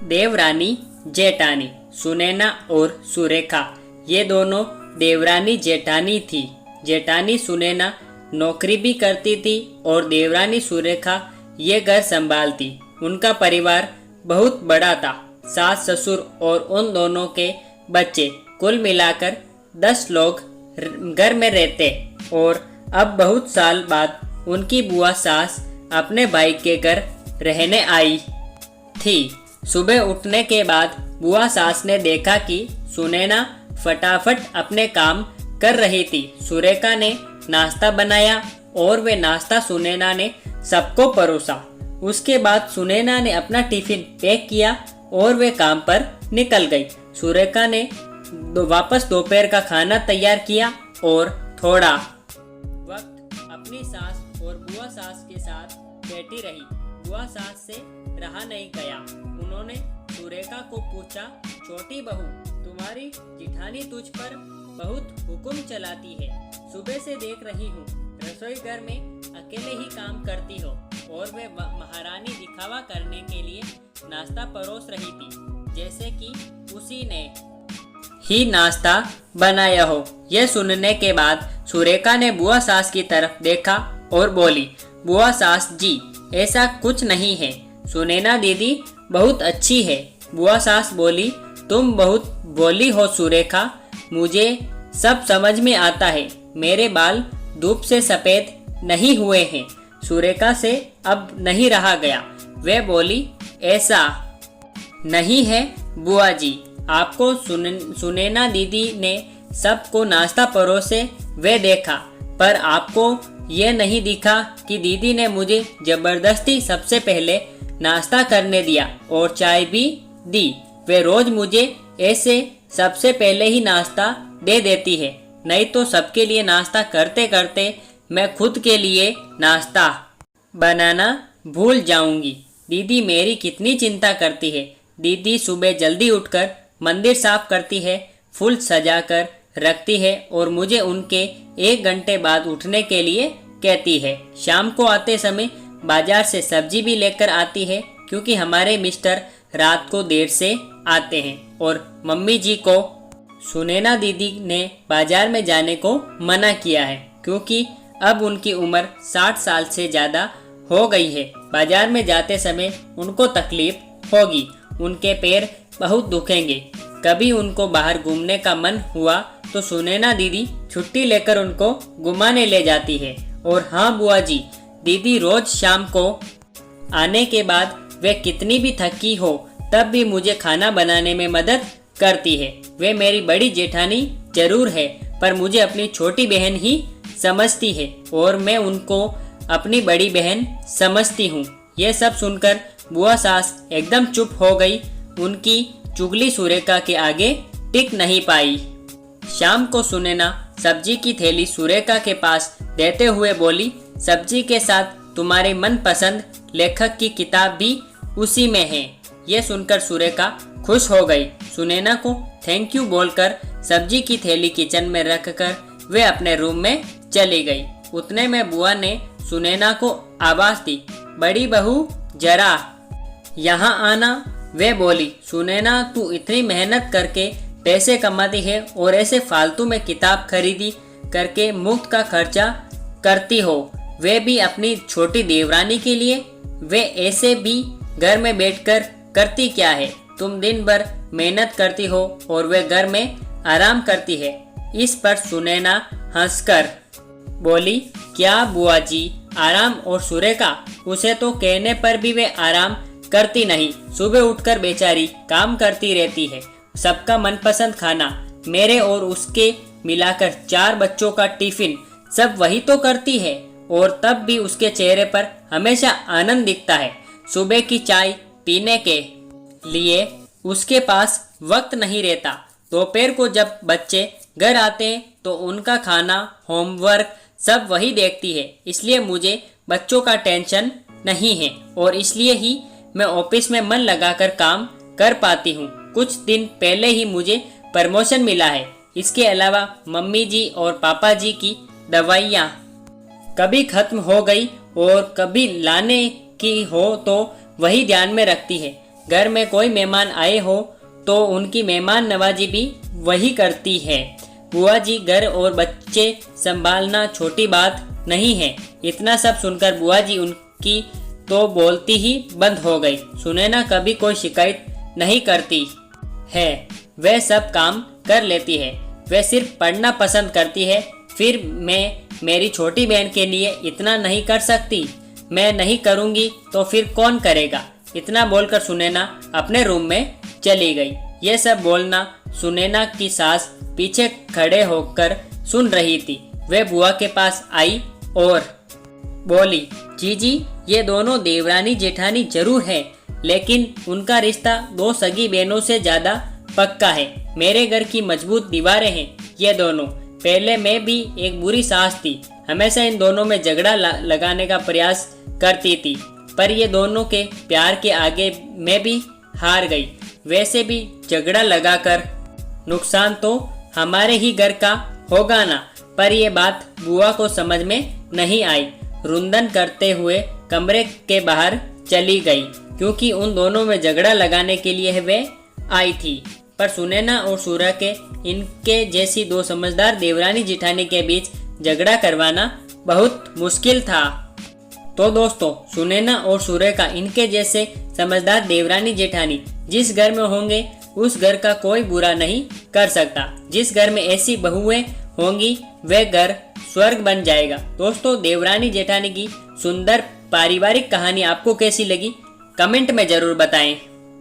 देवरानी जेठानी सुनैना और सुरेखा ये दोनों देवरानी जेठानी थी। जेठानी सुनैना नौकरी भी करती थी और देवरानी सुरेखा ये घर संभालती। उनका परिवार बहुत बड़ा था। सास ससुर और उन दोनों के बच्चे कुल मिलाकर 10 लोग घर में रहते। और अब बहुत साल बाद उनकी बुआ सास अपने भाई के घर रहने आई थी। सुबह उठने के बाद बुआ सास ने देखा कि सुनैना फटाफट अपने काम कर रही थी। सुरेखा ने नाश्ता बनाया और वे नाश्ता सुनैना ने सबको परोसा। उसके बाद सुनैना ने अपना टिफिन पैक किया और वे काम पर निकल गई। सुरेखा ने वापस दोपहर का खाना तैयार किया और थोड़ा वक्त अपनी सास और बुआ सास के साथ बैठी रही। बुआ सास से रहा नहीं गया। उन्होंने सुरेखा को पूछा, छोटी बहू, तुम्हारी जिठानी तुझ पर बहुत हुक्म चलाती है। सुबह से देख रही हूँ रसोई घर में अकेले ही काम करती हो और वे महारानी दिखावा करने के लिए नाश्ता परोस रही थी, जैसे कि उसी ने ही नाश्ता बनाया हो। यह सुनने के बाद सुरेखा ने बुआ सास की तरफ देखा और बोली, बुआ सास जी, ऐसा कुछ नहीं है। सुनैना दीदी बहुत अच्छी है। बुआ सास बोली, तुम बहुत बोली हो सुरेखा, मुझे सब समझ में आता है। मेरे बाल धूप से सफ़ेद नहीं हुए हैं। सुरेखा से अब नहीं रहा गया। वे बोली, ऐसा नहीं है बुआ जी, आपको सुनैना दीदी ने सबको नाश्ता परोसे वे देखा, पर आपको ये नहीं दिखा कि दीदी ने मुझे जबरदस्ती सबसे पहले नाश्ता करने दिया और चाय भी दी। वे रोज मुझे ऐसे सबसे पहले ही नाश्ता दे देती है, नहीं तो सबके लिए नाश्ता करते करते मैं खुद के लिए नाश्ता बनाना भूल जाऊंगी। दीदी मेरी कितनी चिंता करती है। दीदी सुबह जल्दी उठकर मंदिर साफ करती है, फूल सजाकर रखती है और मुझे उनके 1 घंटे बाद उठने के लिए कहती है। शाम को आते समय बाजार से सब्जी भी लेकर आती है, क्योंकि हमारे मिस्टर रात को देर से आते हैं और मम्मी जी को सुनैना दीदी ने बाजार में जाने को मना किया है, क्योंकि अब उनकी उम्र 60 साल से ज़्यादा हो गई है। बाजार में जाते समय उनको तकलीफ होगी, उनके पैर बहुत दुखेंगे। कभी उनको बाहर घूमने का मन हुआ तो सुनैना दीदी छुट्टी लेकर उनको घुमाने ले जाती है। और हाँ बुआ जी, दीदी रोज शाम को आने के बाद वे कितनी भी थकी हो तब भी मुझे खाना बनाने में मदद करती है। वे मेरी बड़ी जेठानी जरूर है, पर मुझे अपनी छोटी बहन ही समझती है और मैं उनको अपनी बड़ी बहन समझती हूँ। यह सब सुनकर बुआ सास एकदम चुप हो गई। उनकी चुगली सुरेखा के आगे टिक नहीं पाई। शाम को सुनैना सब्जी की थैली सुरेखा के पास देते हुए बोली, सब्जी के साथ तुम्हारे मनपसंद लेखक की किताब भी उसी में है। यह सुनकर सुरेखा खुश हो गई। सुनैना को थैंक यू बोलकर सब्जी की थैली किचन में रखकर वे अपने रूम में चली गई। उतने में बुआ ने सुनैना को आवाज दी, बड़ी बहू जरा यहाँ आना। वे बोली, सुनैना तू इतनी मेहनत करके पैसे कमाती है और ऐसे फालतू में किताब खरीदी करके मुफ्त का खर्चा करती हो, वे भी अपनी छोटी देवरानी के लिए। वे ऐसे भी घर में बैठकर करती क्या है? तुम दिन भर मेहनत करती हो और वे घर में आराम करती है। इस पर सुनैना हंसकर बोली, क्या बुआ जी आराम? और सुरेखा, उसे तो कहने पर भी वे आराम करती नहीं। सुबह उठकर बेचारी काम करती रहती है। सबका मनपसंद खाना, मेरे और उसके मिलाकर 4 बच्चों का टिफिन, सब वही तो करती है। और तब भी उसके चेहरे पर हमेशा आनंद दिखता है। सुबह की चाय पीने के लिए उसके पास वक्त नहीं रहता। दोपहर को जब बच्चे घर आते हैं तो उनका खाना, होमवर्क सब वही देखती है। इसलिए मुझे बच्चों का टेंशन नहीं है और इसलिए ही मैं ऑफिस में मन लगाकर काम कर पाती हूँ। कुछ दिन पहले ही मुझे प्रमोशन मिला है। इसके अलावा मम्मी जी और पापा जी की दवाइयाँ कभी खत्म हो गई और कभी लाने की हो तो वही ध्यान में रखती है। घर में कोई मेहमान आए हो तो उनकी मेहमान नवाजी भी वही करती है। बुआ जी, घर और बच्चे संभालना छोटी बात नहीं है। इतना सब सुनकर बुआ जी उनकी तो बोलती ही बंद हो गई। सुनैना कभी कोई शिकायत नहीं करती है, वह सब काम कर लेती है। वह सिर्फ पढ़ना पसंद करती है। फिर मैं मेरी छोटी बहन के लिए इतना नहीं कर सकती? मैं नहीं करूँगी तो फिर कौन करेगा? इतना बोलकर सुनैना अपने रूम में चली गई। यह सब बोलना सुनैना की सास पीछे खड़े होकर सुन रही थी। वह बुआ के पास आई और बोली, जीजी, ये दोनों देवरानी जेठानी जरूर है, लेकिन उनका रिश्ता दो सगी बहनों से ज्यादा पक्का है। मेरे घर की मजबूत दीवारें हैं ये दोनों। पहले मैं भी एक बुरी सास थी, हमेशा इन दोनों में झगड़ा लगाने का प्रयास करती थी, पर ये दोनों के प्यार के आगे मैं भी हार गई। वैसे भी झगड़ा लगाकर नुकसान तो हमारे ही घर का होगा ना। पर यह बात बुआ को समझ में नहीं आई। रुंदन करते हुए कमरे के बाहर चली गई, क्योंकि उन दोनों में झगड़ा लगाने के लिए वे आई थी। पर सुनैना और सूर्य के इनके जैसी दो समझदार देवरानी जेठानी के बीच झगड़ा करवाना बहुत मुश्किल था। तो दोस्तों, सुनैना और सूर्य का इनके जैसे समझदार देवरानी जेठानी जिस घर में होंगे उस घर का कोई बुरा नहीं कर सकता। जिस घर में ऐसी बहुएं होंगी वह घर स्वर्ग बन जाएगा। दोस्तों, देवरानी जेठानी की सुंदर पारिवारिक कहानी आपको कैसी लगी कमेंट में जरूर बताएं।